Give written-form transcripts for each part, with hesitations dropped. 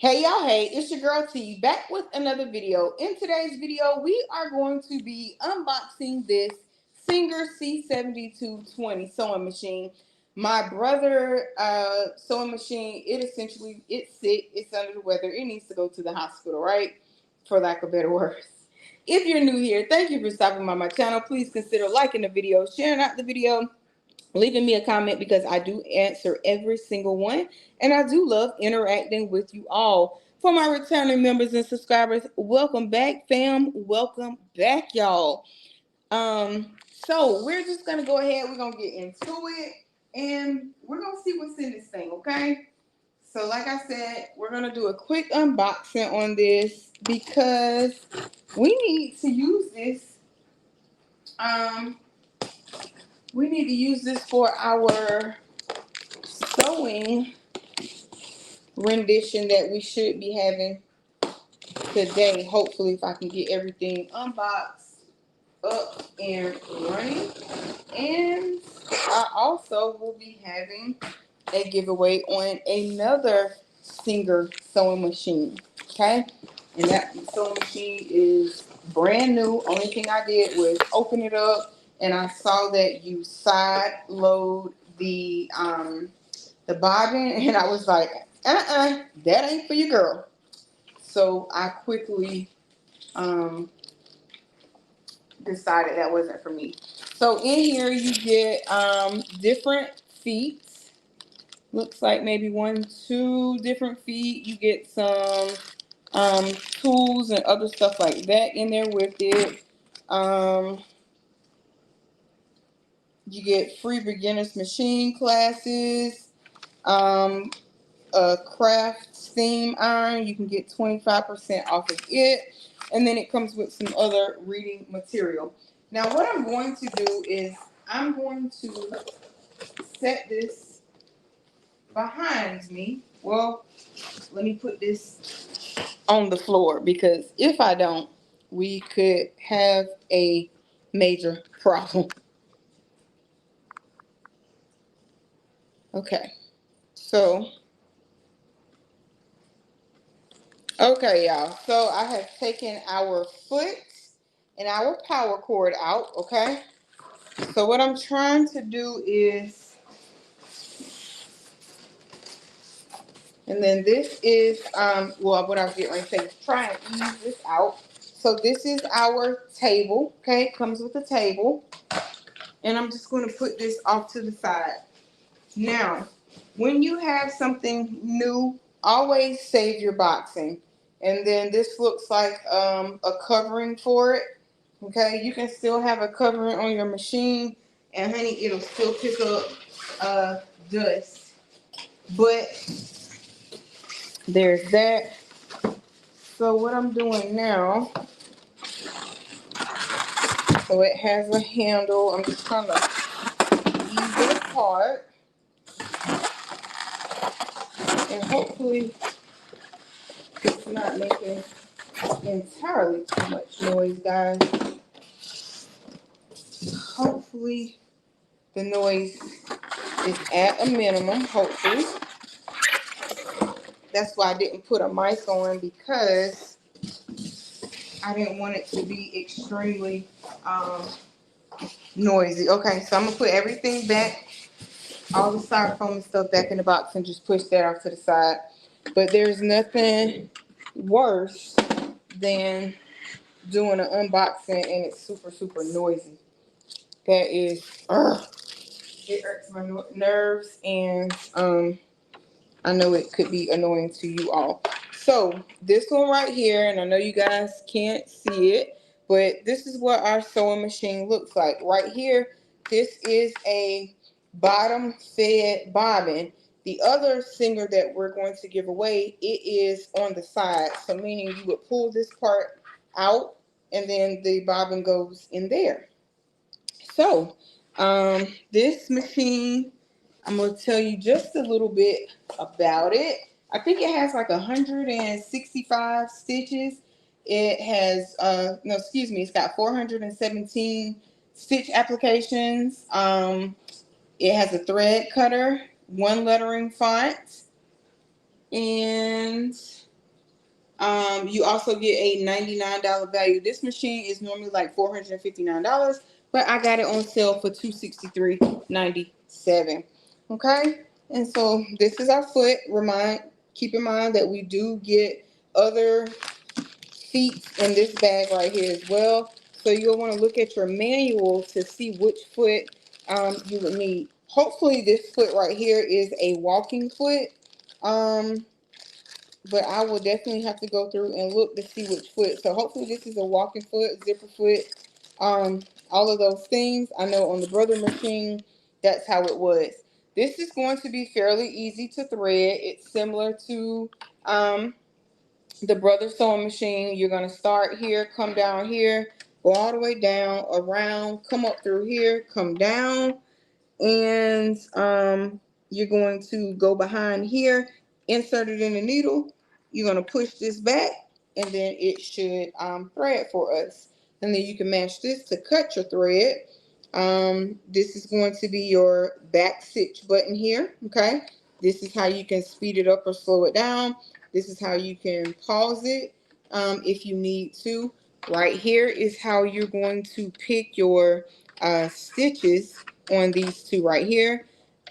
Hey y'all, hey, it's your girl T back with another video. In today's video, we are going to be unboxing this Singer C7220 sewing machine. My brother sewing machine, it's sick, it's under the weather, it needs to go to the hospital, right? For lack of better words. If you're new here, thank you for stopping by my channel. Please consider liking the video, sharing out the video, leaving me a comment because I do answer every single one and I do love interacting with you all. For my returning members and subscribers, welcome back, fam. Welcome back, y'all. So we're just gonna go ahead, we're gonna get into it and we're gonna see what's in this thing, okay? So like I said, we're gonna do a quick unboxing on this because we need to use this. We need to use this for our sewing rendition that we should be having today. Hopefully, if I can get everything unboxed, up and running. And I also will be having a giveaway on another Singer sewing machine. Okay? And that sewing machine is brand new. Only thing I did was open it up and I saw that you side load the bobbin, and I was like, that ain't for your girl. So I quickly decided that wasn't for me. So in here you get different feet. Looks like maybe 1, 2 different feet. You get some tools and other stuff like that in there with it. You get free beginners machine classes. A craft steam iron. You can get 25% off of it. And then it comes with some other reading material. Now what I'm going to do is I'm going to set this behind me. Well, let me put this on the floor because if I don't, we could have a major problem. Okay, so okay, y'all. So I have taken our foot and our power cord out, okay? So what I'm trying to do is, and then this is, well, what I was getting ready to say is try and ease this out. So this is our table, okay? It comes with a table. And I'm just going to put this off to the side. Now, when you have something new, always save your boxing. And then this looks like a covering for it. Okay, you can still have a covering on your machine, and honey, it'll still pick up dust. But there's that. So what I'm doing now, so it has a handle. I'm just trying to ease it apart. And hopefully it's not making entirely too much noise, guys. Hopefully the noise is at a minimum, hopefully. That's why I didn't put a mic on, because I didn't want it to be extremely noisy. Okay, so I'm going to put everything back, all the styrofoam and stuff back in the box, and just push that off to the side. But there's nothing worse than doing an unboxing and it's super, super noisy. That is, it hurts my nerves, and I know it could be annoying to you all. So this one right here, and I know you guys can't see it, but this is what our sewing machine looks like. Right here, this is a bottom fed bobbin. The other Singer that we're going to give away, it is on the side. So meaning you would pull this part out and then the bobbin goes in there. So this machine, I'm going to tell you just a little bit about it. I think it has like 165 stitches. It has, no, excuse me, it's got 417 stitch applications. It has a thread cutter, 1 lettering font, and You also get a $99 value. This machine is normally like $459, but I got it on sale for $263.97. Okay, and so this is our foot. Keep in mind that we do get other feet in this bag right here as well. So you'll want to look at your manual to see which foot you would need. Hopefully this foot right here is a walking foot. But I will definitely have to go through and look to see which foot. So hopefully this is a walking foot, zipper foot, all of those things. I know on the brother machine, that's how it was. This is going to be fairly easy to thread. It's similar to the brother sewing machine. You're going to start here, come down here, go all the way down, around, come up through here, come down, and you're going to go behind here, insert it in the needle. You're going to push this back, and then it should thread for us. And then you can match this to cut your thread. This is going to be your back stitch button here. Okay, this is how you can speed it up or slow it down. This is how you can pause it if you need to. Right here is how you're going to pick your stitches on these two right here.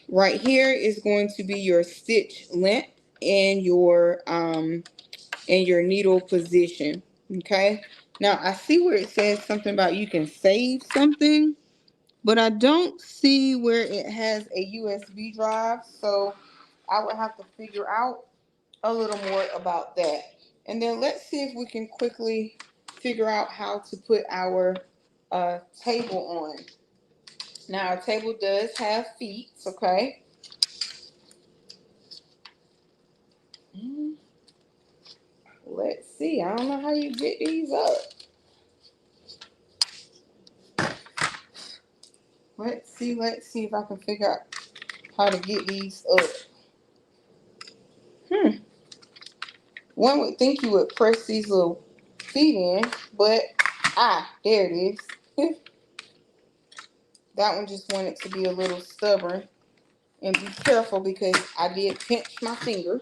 Right here is going to be your stitch length and your needle position. Okay. Now I see where it says something about you can save something, but I don't see where it has a USB drive. So I would have to figure out a little more about that. And then let's see if we can quickly figure out how to put our table on. Now, our table does have feet, okay? Let's see. I don't know how you get these up. Let's see if I can figure out how to get these up. One would think you would press these little feet in, but there it is. That one just wanted to be a little stubborn. And be careful because I did pinch my finger.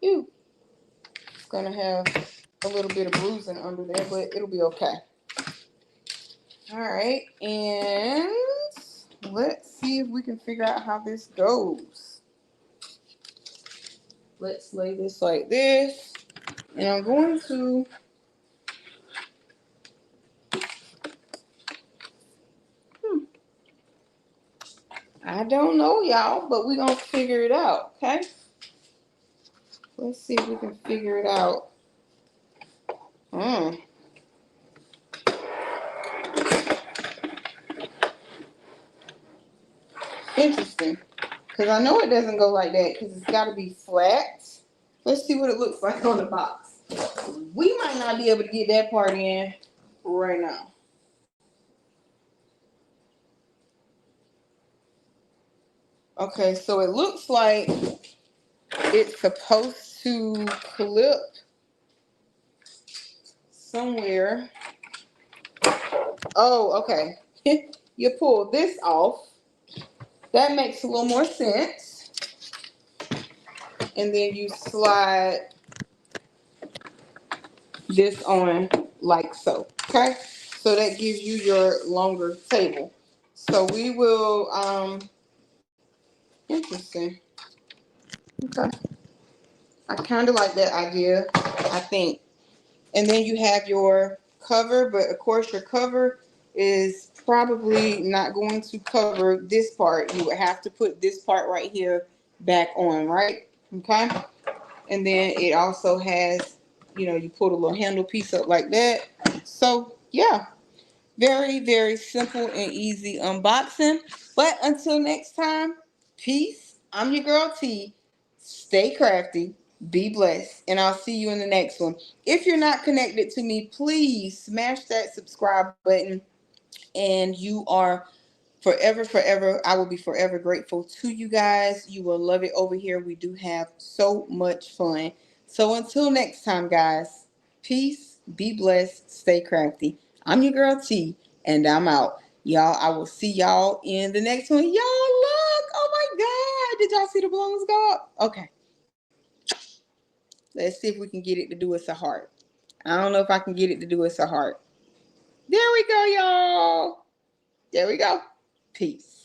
Ew. It's gonna have a little bit of bruising under there, but it'll be okay. All right, and let's see if we can figure out how this goes. Let's lay this like this, and I'm going to I don't know, y'all, but we're gonna figure it out, okay? Let's see if we can figure it out. Interesting, because I know it doesn't go like that because it's got to be flat. Let's see what it looks like on the box. We might not be able to get that part in right now. Okay, so it looks like it's supposed to clip somewhere. Oh, okay. You pull this off. That makes a little more sense. And then you slide this on like so. Okay? So that gives you your longer table. So we will, interesting. Okay. I kind of like that idea, I think. And then you have your cover, but of course your cover is probably not going to cover this part. You would have to put this part right here back on, right? Okay. And then it also has, you put a little handle piece up like that. So yeah, very, very simple and easy unboxing. But until next time, peace. I'm your girl T. Stay crafty. Be blessed. And I'll see you in the next one. If you're not connected to me, please smash that subscribe button. And you are forever, I will be forever grateful to you guys. You will love it over here. We do have so much fun. So until next time, guys, peace, be blessed, stay crafty. I'm your girl T, and I'm out. Y'all, I will see y'all in the next one. Y'all, look. Oh, my God. Did y'all see the balloons go up? Okay. Let's see if we can get it to do us a heart. I don't know if I can get it to do us a heart. There we go, y'all. There we go. Peace.